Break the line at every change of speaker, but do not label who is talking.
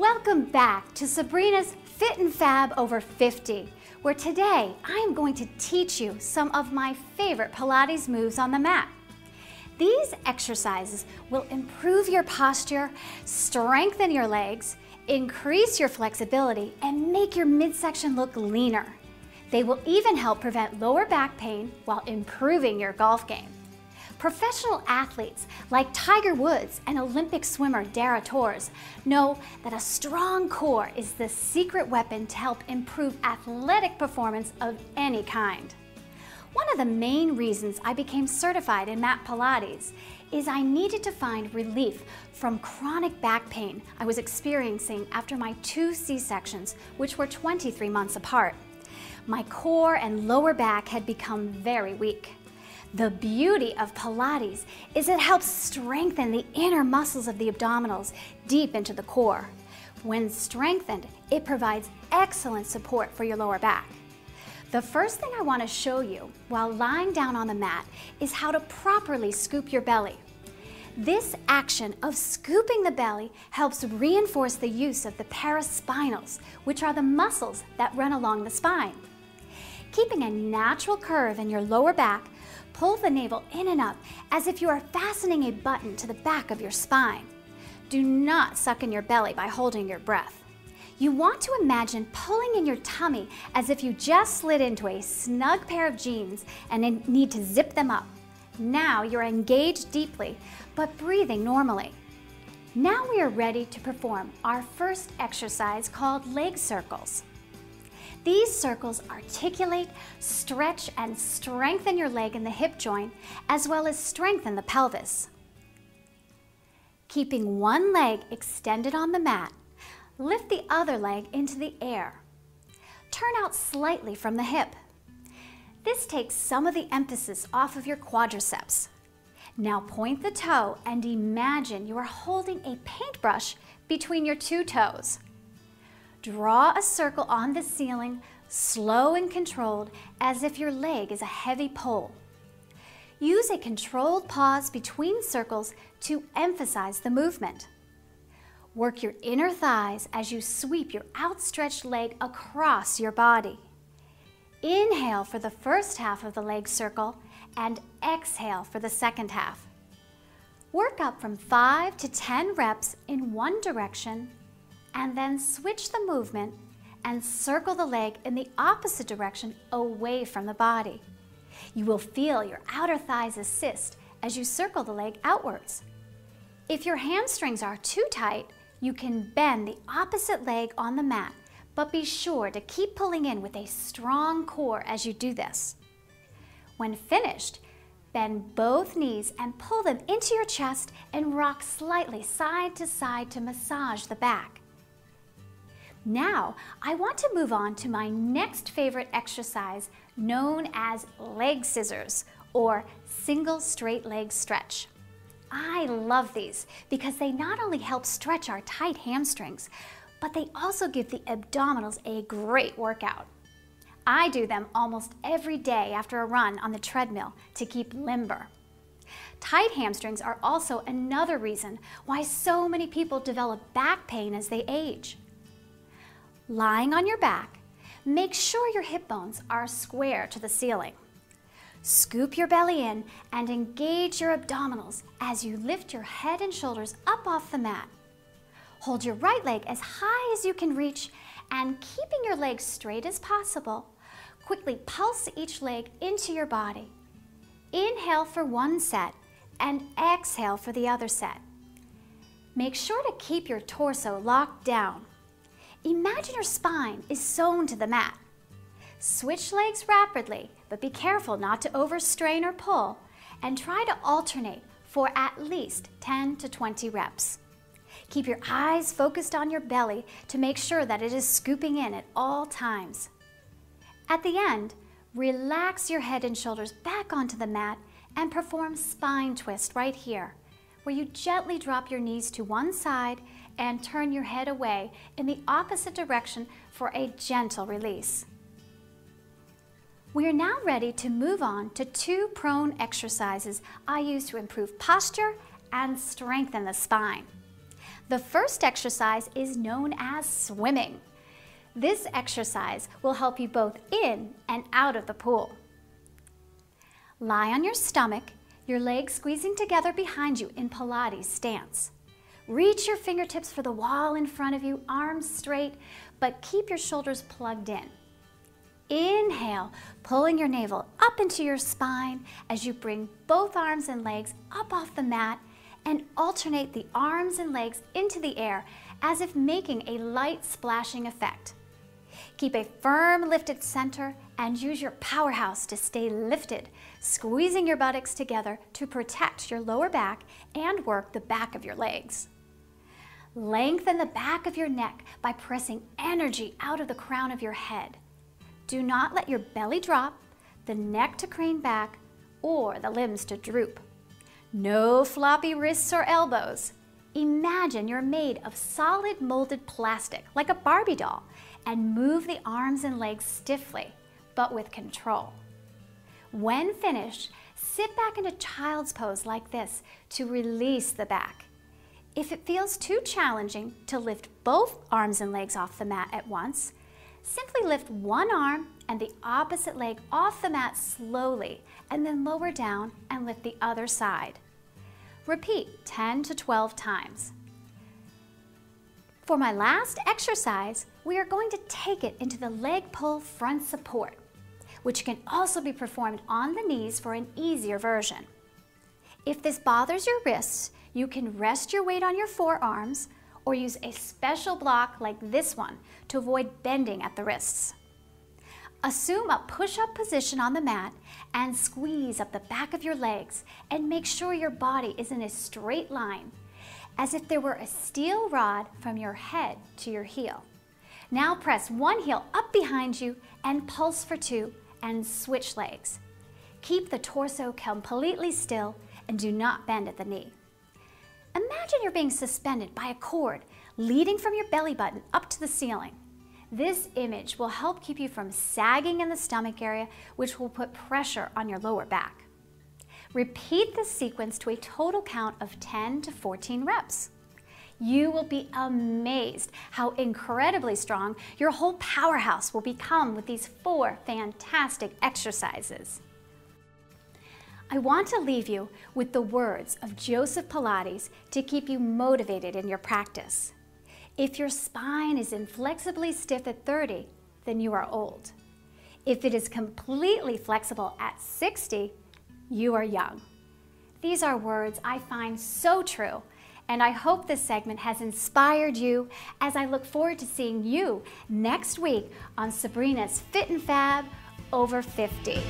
Welcome back to Sabrina's Fit and Fab Over 50, where today I am going to teach you some of my favorite Pilates moves on the mat. These exercises will improve your posture, strengthen your legs, increase your flexibility, and make your midsection look leaner. They will even help prevent lower back pain while improving your golf game. Professional athletes like Tiger Woods and Olympic swimmer Dara Torres know that a strong core is the secret weapon to help improve athletic performance of any kind. One of the main reasons I became certified in mat Pilates is I needed to find relief from chronic back pain I was experiencing after my 2 C-sections, which were 23 months apart. My core and lower back had become very weak. The beauty of Pilates is it helps strengthen the inner muscles of the abdominals deep into the core. When strengthened, it provides excellent support for your lower back. The first thing I want to show you while lying down on the mat is how to properly scoop your belly. This action of scooping the belly helps reinforce the use of the paraspinals, which are the muscles that run along the spine. Keeping a natural curve in your lower back, pull the navel in and up as if you are fastening a button to the back of your spine. Do not suck in your belly by holding your breath. You want to imagine pulling in your tummy as if you just slid into a snug pair of jeans and need to zip them up. Now you're engaged deeply, but breathing normally. Now we are ready to perform our first exercise called leg circles. These circles articulate, stretch, and strengthen your leg in the hip joint, as well as strengthen the pelvis. Keeping one leg extended on the mat, lift the other leg into the air. Turn out slightly from the hip. This takes some of the emphasis off of your quadriceps. Now point the toe and imagine you are holding a paintbrush between your 2 toes. Draw a circle on the ceiling, slow and controlled, as if your leg is a heavy pole. Use a controlled pause between circles to emphasize the movement. Work your inner thighs as you sweep your outstretched leg across your body. Inhale for the first half of the leg circle and exhale for the second half. Work up from 5 to 10 reps in one direction, and then switch the movement and circle the leg in the opposite direction away from the body. You will feel your outer thighs assist as you circle the leg outwards. If your hamstrings are too tight, you can bend the opposite leg on the mat, but be sure to keep pulling in with a strong core as you do this. When finished, bend both knees and pull them into your chest and rock slightly side to massage the back. Now, I want to move on to my next favorite exercise known as leg scissors or single straight leg stretch. I love these because they not only help stretch our tight hamstrings, but they also give the abdominals a great workout. I do them almost every day after a run on the treadmill to keep limber. Tight hamstrings are also another reason why so many people develop back pain as they age. Lying on your back, make sure your hip bones are square to the ceiling. Scoop your belly in and engage your abdominals as you lift your head and shoulders up off the mat. Hold your right leg as high as you can reach, and keeping your legs straight as possible, quickly pulse each leg into your body. Inhale for one set and exhale for the other set. Make sure to keep your torso locked down. Imagine your spine is sewn to the mat. Switch legs rapidly, but be careful not to overstrain or pull, and try to alternate for at least 10 to 20 reps. Keep your eyes focused on your belly to make sure that it is scooping in at all times. At the end, relax your head and shoulders back onto the mat and perform spine twist right here, where you gently drop your knees to one side and turn your head away in the opposite direction for a gentle release. We are now ready to move on to 2 prone exercises I use to improve posture and strengthen the spine. The first exercise is known as swimming. This exercise will help you both in and out of the pool. Lie on your stomach, your legs squeezing together behind you in Pilates stance. Reach your fingertips for the wall in front of you, arms straight, but keep your shoulders plugged in. Inhale, pulling your navel up into your spine as you bring both arms and legs up off the mat and alternate the arms and legs into the air as if making a light splashing effect. Keep a firm lifted center and use your powerhouse to stay lifted, squeezing your buttocks together to protect your lower back and work the back of your legs. Lengthen the back of your neck by pressing energy out of the crown of your head. Do not let your belly drop, the neck to crane back, or the limbs to droop. No floppy wrists or elbows. Imagine you're made of solid molded plastic, like a Barbie doll, and move the arms and legs stiffly, but with control. When finished, sit back into child's pose like this to release the back. If it feels too challenging to lift both arms and legs off the mat at once, simply lift one arm and the opposite leg off the mat slowly, and then lower down and lift the other side. Repeat 10 to 12 times. For my last exercise, we are going to take it into the leg pull front support, which can also be performed on the knees for an easier version. If this bothers your wrists, you can rest your weight on your forearms or use a special block like this one to avoid bending at the wrists. Assume a push-up position on the mat and squeeze up the back of your legs and make sure your body is in a straight line, as if there were a steel rod from your head to your heel. Now press one heel up behind you and pulse for 2 and switch legs. Keep the torso completely still and do not bend at the knee. Imagine you're being suspended by a cord leading from your belly button up to the ceiling. This image will help keep you from sagging in the stomach area, which will put pressure on your lower back. Repeat this sequence to a total count of 10 to 14 reps. You will be amazed how incredibly strong your whole powerhouse will become with these 4 fantastic exercises. I want to leave you with the words of Joseph Pilates to keep you motivated in your practice. If your spine is inflexibly stiff at 30, then you are old. If it is completely flexible at 60, you are young. These are words I find so true, and I hope this segment has inspired you as I look forward to seeing you next week on Sabrina's Fit and Fab Over 50.